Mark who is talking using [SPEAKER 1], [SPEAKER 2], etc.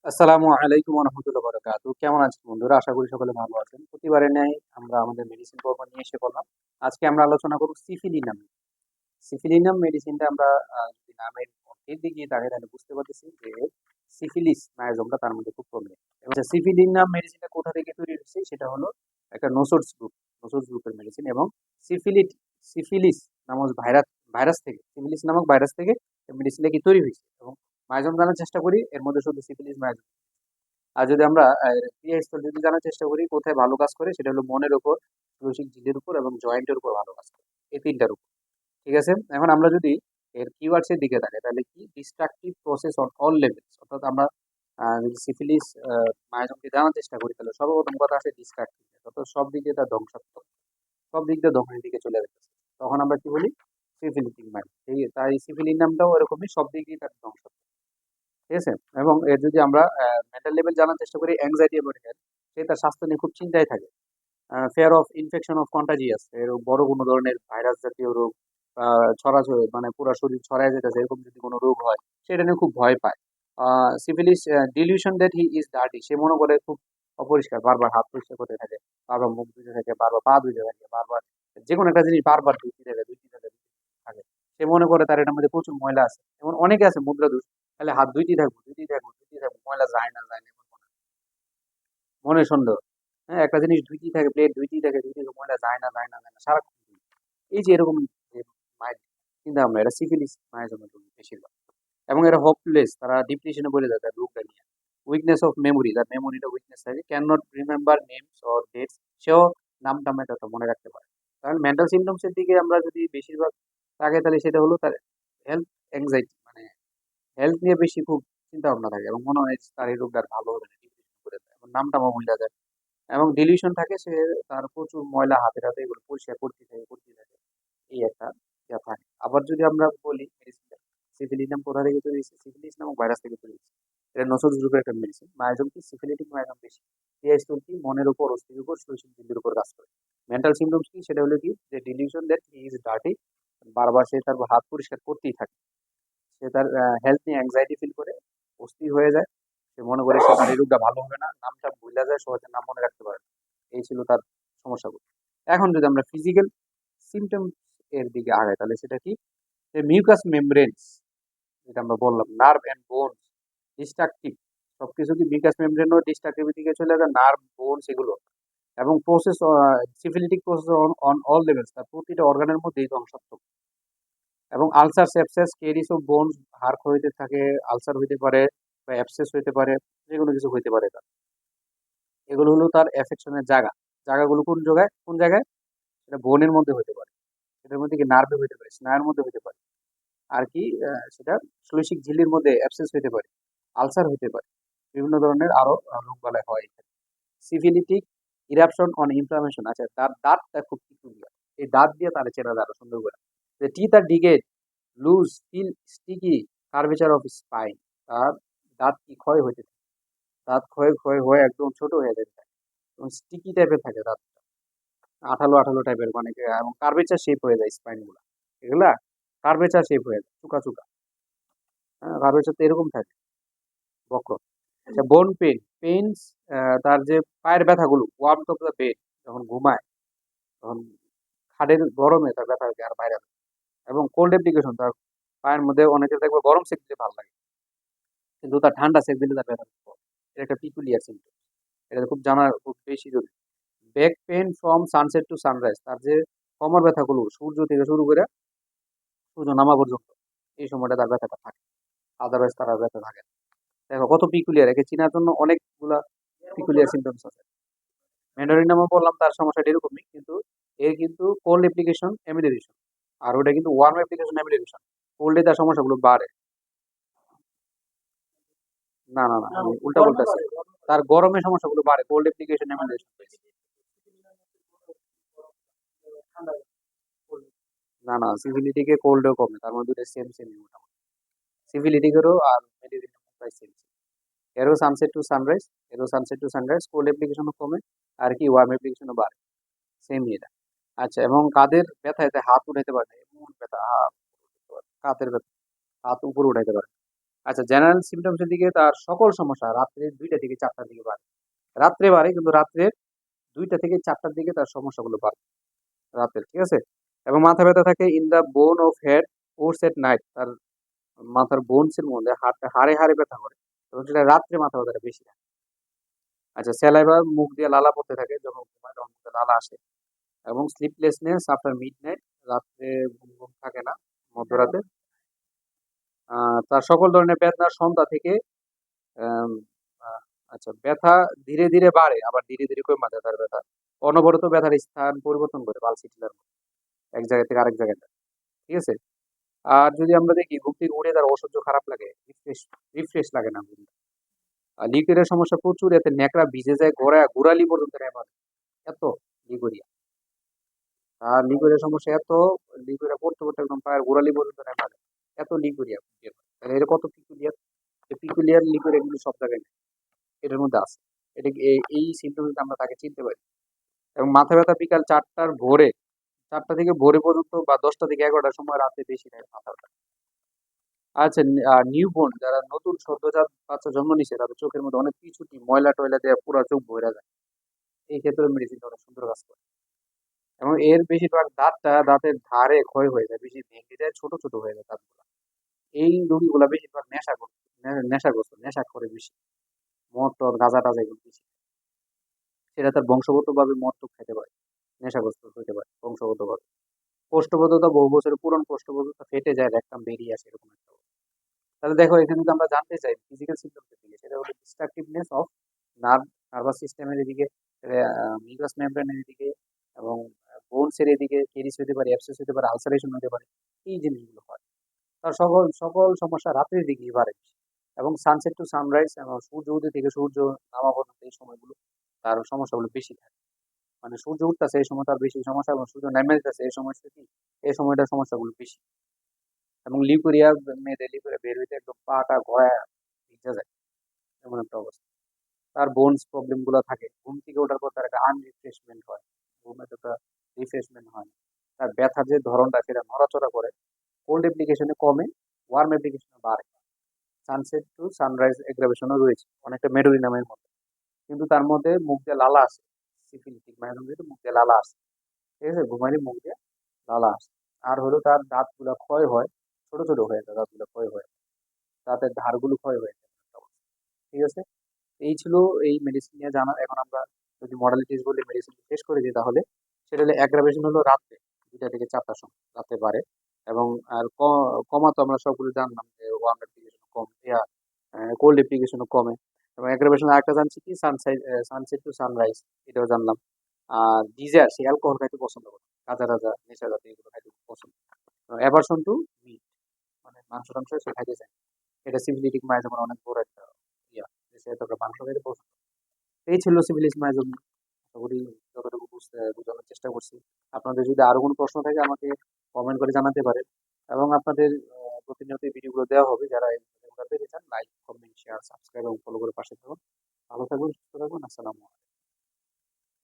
[SPEAKER 1] আসসালামু আলাইকুম ওয়া রাহমাতুল্লাহি ওয়া বারাকাতুহু। কেমন আছেন বন্ধুরা? আশা করি সকলে ভালো আছেন। প্রতিবারের ন্যায় আমরা আমাদের মেডিসিন পর্ব নিয়ে এসে পড়লাম। আজকে আমরা আলোচনা করব সিফিলিনাম। সিফিলিনাম মেডিসিনটা আমরা যদি নামের অর্থের দিকে তাকাই তাহলে বুঝতে পারতেছি যে সিফিলিস নায়োজমটা তার মধ্যে খুব প্রবলেম। এবং সিফিলিনাম মেডিসিনটা কোথা থেকে তৈরি হয়েছে সেটা হলো একটা নোসোর্স গ্রুপের মেডিসিন এবং সিফিলিট সিফিলিস নামক ভাইরাস থেকে সিফিলিস নামক ভাইরাস থেকে এই মেডিসিনটা কি তৈরি হয়েছে এবং মাইজম জানার চেষ্টা করি এর মধ্যে শুধু সিফিলিস মাইজম। আর যদি আমরা ক্রিয়াস্থল যদি জানার চেষ্টা করি কোথায় ভালো কাজ করে সেটা হলো মনের উপর, মানসিক ঝিল্লির উপর এবং জয়েন্টের উপর ভালো কাজ করে। এই তিনটার উপর। ঠিক আছে? এখন আমরা যদি এর কিওয়ার্ডস এর দিকে তাকাই তাহলে কি destructive process on all levels. অর্থাৎ আমরা যদি সিফিলিস মায়োজমকে জানার চেষ্টা করি তাহলে সর্বপ্রথম কথা আসে ডিস্ট্রাকটিভ। অর্থাৎ সব দিক দিয়ে তার ধ্বংসাত্মক। সব দিক দিয়ে ধ্বংসের দিকে চলে যাচ্ছে। তখন আমরা কি বলি? সিফিলিটিক মায়োজম। তাই সিফিলিন নামটাও এরকমই সব দিক দিয়ে তার ধ্বংসাত্মক। ঠিক আছে? এবং এর যদি আমরা মেন্টাল লেভেল জানার চেষ্টা করি অ্যাংজাইটি অ্যাবাউট হেলথ, সে তার স্বাস্থ্য নিয়ে খুব চিন্তায় থাকে। Fair of infection of contagious, এর বড় কোনো ধরনের ভাইরাস জাতীয় রোগ ছড়াছড়ি মানে পুরা শরীর ছড়ায় যেতেছে এরকম যদি কোনো রোগ হয় সেটা নিয়ে খুব ভয় পায়। Syphilis delusion that he is dirty, সে মনে করে খুব অপরিষ্কার, বারবার হাত পরিষ্কার করতে থাকে, বারবার মুখ ধুতে থাকে, বারবার পা ধুতে থাকে, বারবার যে কোনো একটা জিনিস বারবার থাকে। সে মনে করে তার এটার মধ্যে প্রচুর ময়লা আছে। এমন অনেকে আছে মুদ্রা দোষ, তাহলে হাত ধুইতেই থাকবো, ময়লা যায় না, এমন মনে সন্দেহ। হ্যাঁ, একটা জিনিস ধুইতেই থাকে, প্লেট ধুইতেই থাকে, ময়লা যায় না, সারাক্ষণ ধুই। এই যে এরকম যে মায়ের চিন্তা ভাবনা, এটা সিফিলিস মায়ের জন্য বেশিরভাগ। এবং এরা হোপলেস, তারা ডিপ্রেশনে পড়ে যায় তার রোগটা নিয়ে। উইকনেস অফ মেমোরি, তার মেমোরিটা উইকনেস থাকে, can not remember names or dates, সেও নাম টাম এটা তো মনে রাখতে পারে। তাহলে মেন্টাল সিমটমস এর দিকে আমরা যদি বেশিরভাগ থাকে তাহলে সেটা হলো তার হেলথ অ্যাংজাইটি, মানে হেলথ নিয়ে বেশি খুব চিন্তা ভাবনা থাকে এবং মনে হয় যে তার এই রোগটা আর ভালো হবে না, ডিপ্রেশন করে দেয় এবং নামটাও ভুলে যায়। এবং ডিলিউশন থাকে, সে তার প্রচুর ময়লা হাতে এগুলো পরিষ্কার করতে থাকে এই একটা ইয়া থাকে। আবার যদি আমরা বলি মেডিসিনটা সিফিলিনাম কোথা থেকে তৈরি হয়েছে, সিফিলিস নামক ভাইরাস থেকে তৈরি হয়েছে। এটা নসল গ্রুপের একটা মেডিসিন। মায়াজম কি সিফিলিটিক মায়াজম বেশি। টিআইএস কি মনের উপর, অস্থির উপর, শৈশব বিন্দুর উপর কাজ করে। মেন্টাল সিমটমস কি, সেটা হলো কি যে dilution that he is dirty, বারবার সে তার হাত পরিষ্কার করতেই থাকে। সে তার হেলথ নিয়ে অ্যাংজাইটি ফিল করে, অস্থির হয়ে যায়। সে মনে করে সে তার এই রোগটা ভালো হবে না, নামটা ভুলে যায়, সহজে নাম মনে রাখতে পারে না। এই ছিল তার সমস্যাগুলো। এখন যদি আমরা ফিজিক্যাল সিমটম এর দিকে আগাই তাহলে সেটা কি, যে মিউকাস মেমব্রেনস, যেটা আমরা বললাম নার্ভ অ্যান্ড বোনস ডিস্ট্রাকটিভ, সবকিছু কি মিউকাস মেমব্রেন ও ডিস্ট্রাকটিভ দিকে চলে যায়, নার্ভ বোনস এগুলো। এবং process syphilitic process on all levels, তার প্রতিটা অর্গানের মধ্যেই ধ্বংসাত্মক। এবং আলসার সেপসেস কেরিস অফ বোনস, হাড় হইতে থাকে, আলসার হইতে পারে বা অ্যাবসেস হইতে পারে, যে কোনো কিছু হইতে পারে তার। এগুলো হলো তার এফেকশনের জায়গা। জায়গাগুলো কোন জায়গায় সেটা বোনের মধ্যে হতে পারে, এটার মধ্যে কি নার্ভে হতে পারে, স্নায়ুর মধ্যে হতে পারে। আর কি সেটা শ্লেষিক ঝিল্লির মধ্যে অ্যাবসেস হতে পারে, আলসার হতে পারে, বিভিন্ন ধরনের আরো রোগবালাই হয় এখানে। সিফিলিটিক ইরাপশন অন ইনফ্লামেশন, আচ্ছা তার দাঁতটা খুব পিকুলিয়ার, এই দাঁত দিয়ে তার চেনা যায় আরো সুন্দর করে। The teeth are decayed, loose, still sticky, curvature of spine, তার দাঁত কি ক্ষয় হইতে থাকে, দাঁত ক্ষয় ক্ষয় হয়ে একদম ছোট হয়ে যেতে থাকে এবং স্টিকি টাইপের থাকে দাঁত, আঠালো আঠালো টাইপের, মানে কি, এবং কার্ভেচার শেপ হয়ে যায় স্পাইন গুলা, এগুলা কার্ভেচার শেপ হয়ে যায়, চুকা চুকা। হ্যাঁ, কার্ভেচার তো এরকম থাকে, বক্র। আচ্ছা, বোন পেইনস, তার যে পায়ের ব্যথাগুলো, ওয়ার্মথ অফ দ্য বেড, যখন ঘুমায় তখন খাটের গরমে তার ব্যথা আর বাইরে। এবং কোল্ড অ্যাপ্লিকেশন, তার পায়ের মধ্যে অনেকে দেখবে গরম সেক দিতে ভালো লাগে, কিন্তু তার ঠান্ডা সেক দিলে তার ব্যথা খুব কম। এটা একটা পিকুলিয়ার সিমটম, এটা খুব জানা খুব বেশি জরুরি। Back pain from sunset to sunrise, তার যে কোমর ব্যথাগুলো সূর্য থেকে শুরু করে সূর্য নামা পর্যন্ত এই সময়টা তার ব্যথাটা থাকে, আদারওয়াইজ তার আর ব্যথা থাকে না। দেখো কত পিকুলিয়ার, একে চেনার জন্য অনেকগুলা পিকুলিয়ার সিমটমস আছে। ম্যান্ডারিন নামও বললাম তার সমস্যাটা এরকমই, কিন্তু এর কিন্তু কোল্ড অ্যাপ্লিকেশন এমিলিয়েশন, আর ওটা কিন্তু ওয়ার্ম অ্যাপ্লিকেশন এমিলিয়েশন। কোল্ডে তার সমস্যাগুলো বাড়ে। না, আমি উল্টা বলতেছি, তার গরমে সমস্যাগুলো বাড়ে, কোল্ড অ্যাপ্লিকেশন এমিলিয়েশন। না, সিভিলিটিকে কোল্ডও কমে, তার মধ্যে দুটো সেম সেম মোটামুটি। সিভিলিটিকেরও আর মেডিসিন প্রায় সেম সেম। এরও সানসেট টু সানরাইজ কোল্ড অ্যাপ্লিকেশনও কমে, আর কি ওয়ার্ম অ্যাপ্লিকেশনও বাড়ে, সেম এটা। আচ্ছা, এবং কাদের ব্যথা, এতে হাত উঠাইতে পারে না, এমন ব্যথা, হাতের ব্যথা, হাত উপরে উঠাইতে পারে না। আচ্ছা, জেনারেল সিমটমস এর দিকে তার সকল সমস্যা রাত্রে ২টা থেকে ৪টার দিকে বাড়ে। রাত্রে বাড়ে কিন্তু রাত্রে ২টা থেকে ৪টার দিকে তার সমস্যাগুলো বাড়ে রাতের, ঠিক আছে? এবং মাথা ব্যথা থাকে in the bone of head ওরস এট নাইট। তার মাথার বোনস এর মধ্যে হাড়ে ব্যথা করে। এবং সেটা রাত্রে মাথা ব্যথাটা বেশি থাকে। আচ্ছা, স্যালাইভা মুখ দিয়ে লালা পড়তে থাকে যখন ঘুমায় তখন মুখে লালা আসে। এবং স্লিপলেসনেস আফটার মিডনাইট, রাত্রে ঘুম থাকে না মধ্যরাতে। তার সকল ধরনের বেদনা সন্ধ্যা থেকে আম আ আচ্ছা, ব্যথা ধীরে, ধীরে বাড়ে আবার ধীরে, ধীরে কইমা যায় তার ব্যথা। অনবরত ব্যথার স্থান পরিবর্তন করে পালসিটিলার মতো। এক জায়গা থেকে আরেক জায়গায় যায়। ঠিক আছে? আর যদি আমরা দেখি ঘুম থেকে উঠে তার অসহ্য খারাপ লাগে, রিফ্রেশ লাগে না ঘুম। লিকুইডের সমস্যা প্রচুর, এতে ন্যাকড়া ভিজে যায়, গোড়ালি পর্যন্ত রেমা দেয়। এত লিকুইডিয়া। আর লিকুইডের সমস্যা এত, লিকুইডে পড়তে একদম পায়ের গোড়ালি পর্যন্ত রেমা দেয়। এত লিকুইডিয়া। তাহলে এর কত পিকুলিয়ার? পিকুলিয়ার লিকুইড এগুলো সব জায়গায় নেই। এটার মধ্যে আছে। এটা এই সিম্পটমস আমরা তাকে চিনতে পারি। এবং মাথা ব্যথা বিকাল ৪টার ভোরে, ৪টা থেকে ভোরে পর্যন্ত বা ১০টা থেকে ১১টার সময় রাতে বেশি থাকে মাথা ব্যথা। আচ্ছা, নিউবর্ন যারা নতুন সদ্যজাত বাচ্চা জন্ম নিছে তাদের চোখের মধ্যে অনেক পিছুটি, ময়লা-টয়লা দিয়ে পুরা চোখ ভইরা যায়। এই ক্ষেত্রে মেডিসিনটা অনেক সুন্দর কাজ করে। এবং এর বেশিরভাগ দাঁতের ধারে ক্ষয় হয়ে যায়, বেশি ভেঙে যায়, ছোট, ছোট হয়ে যায় দাঁতগুলা। এই রোগীগুলা বেশিরভাগ নেশাগ্রস্ত, নেশা করে বেশি। মদ-টদ, গাঁজা-টাজা এগুলো বেশি। সেটা তার বংশগতভাবে মদ-টদ খেতে পারে। নেশাগ্রস্ত হইতে পারে বংশগতভাবে। কোষ্ঠবদ্ধতা, বহু বছরের পুরনো কোষ্ঠবদ্ধতা ফেটে যায়, রেকটাম বেরিয়ে আসে এরকম একটা অবস্থা। তাহলে দেখো এখানে যদি আমরা জানতে চাই ফিজিক্যাল সিম্পটমস এর দিকে, সেটা হলো ডিস্ট্রাকটিভনেস অফ নার্ভাস সিস্টেমের এদিকে, মিউকাস মেমব্রেনের এদিকে, এবং বোনস এর এদিকে কেরিস হতে পারে, অ্যাবসেস হতে পারে, আলসারেশন হতে পারে। এই জিনিসগুলো হয়। তার সকল সকল সমস্যা রাত্রের দিকেই বাড়ে বেশি। এবং সানসেট টু সানরাইজ, সূর্য উদয় থেকে সূর্য নামা পর্যন্ত এই সময়গুলো তার সমস্যাগুলো বেশি থাকে। মানে সূর্য উঠতেছে এই সময় তার বেশি সমস্যা, এবং সূর্য নেমে যেতেছে এই সময়টা কি, এই সময়টার সমস্যাগুলো বেশি। এবং লিকুরিয়া, মেয়েদের লিকুরিয়া বের হইতে একদম পাটা ঘোরায় ভিজা যায়, এমন একটা অবস্থা। তার বোনস প্রবলেম গুলো থাকে, ঘুম থেকে ওঠার পর তার একটা আনরিফ্রেশমেন্ট হয়, ঘুমে তো একটা রিফ্রেশমেন্ট হয় না। তার ব্যথার যে ধরনটা সেটা নড়াচড়া করে, কোল্ড অ্যাপ্লিকেশনে কমে, ওয়ার্ম অ্যাপ্লিকেশনে বাড়ে। সানসেট টু সানরাইজ এগ্রাভেশনও রয়েছে, অনেকটা মেডোরি নামের মতো। কিন্তু তার মধ্যে মুখ দিয়ে লালা আসে, সিফিলিটিক মাইনোমিতে মুখ দিয়ে লালা আসে। ঠিক আছে, ঘুমাইলে মুখ দিয়ে লালা আসে। আর হলো তার দাঁতগুলা ক্ষয় হয়, ছোট ছোট হয়ে যায় দাঁতগুলো, ক্ষয় হয়, দাঁতের ধারগুলো ক্ষয় হয়ে যায়। ঠিক আছে, এই ছিল এই মেডিসিন নিয়ে জানা। এখন আমরা যদি মডালিটিস বলে মেডিসিন শেষ করে দিই, তাহলে সেটা হলো অ্যাগ্রাভেশন হলো রাত্রে ২টা থেকে ৪টার সময় রাতে বাড়ে। এবং আর কমা তো আমরা সবগুলো জানলাম যে ওয়ার্ম অ্যাপ্লিকেশন কম, কোল্ড অ্যাপ্লিকেশনও কমে। এবং অ্যাগ্রাভেশন আরেকটা জানছি কি, সানসেট টু সানরাইজ, এটাও জানলাম। আর ডিজায়ার, সে অ্যালকোহল খাইতে পছন্দ করে, গাঁজা টাজা নেশা জাতীয় এগুলো খাইতে খুব পছন্দ। অ্যাভারশন টু মিট, মানে মাংস টাংস সে খাইতে চায় না। এটা সিফিলিটিক মায়ের যেমন অনেক বড় একটা ইয়া, যে সে তোকে মাংস খাইতে পছন্দ। এই ছিল সিভিল ইসমাইল। আশা করি যতটুকু বোঝানোর চেষ্টা করছি। আপনাদের যদি আরো কোনো প্রশ্ন থাকে আমাকে কমেন্ট করে জানাতে পারেন। এবং আপনাদের প্রতিনিয়ত এই ভিডিওগুলো দেওয়া হবে, যারা এই ভিডিওগুলো দেখতে চান লাইক, কমেন্ট, শেয়ার, সাবস্ক্রাইব এবং ফলো করে পাশে থাকুন। ভালো থাকুন, সুস্থ থাকুন। আসসালামু আলাইকুম।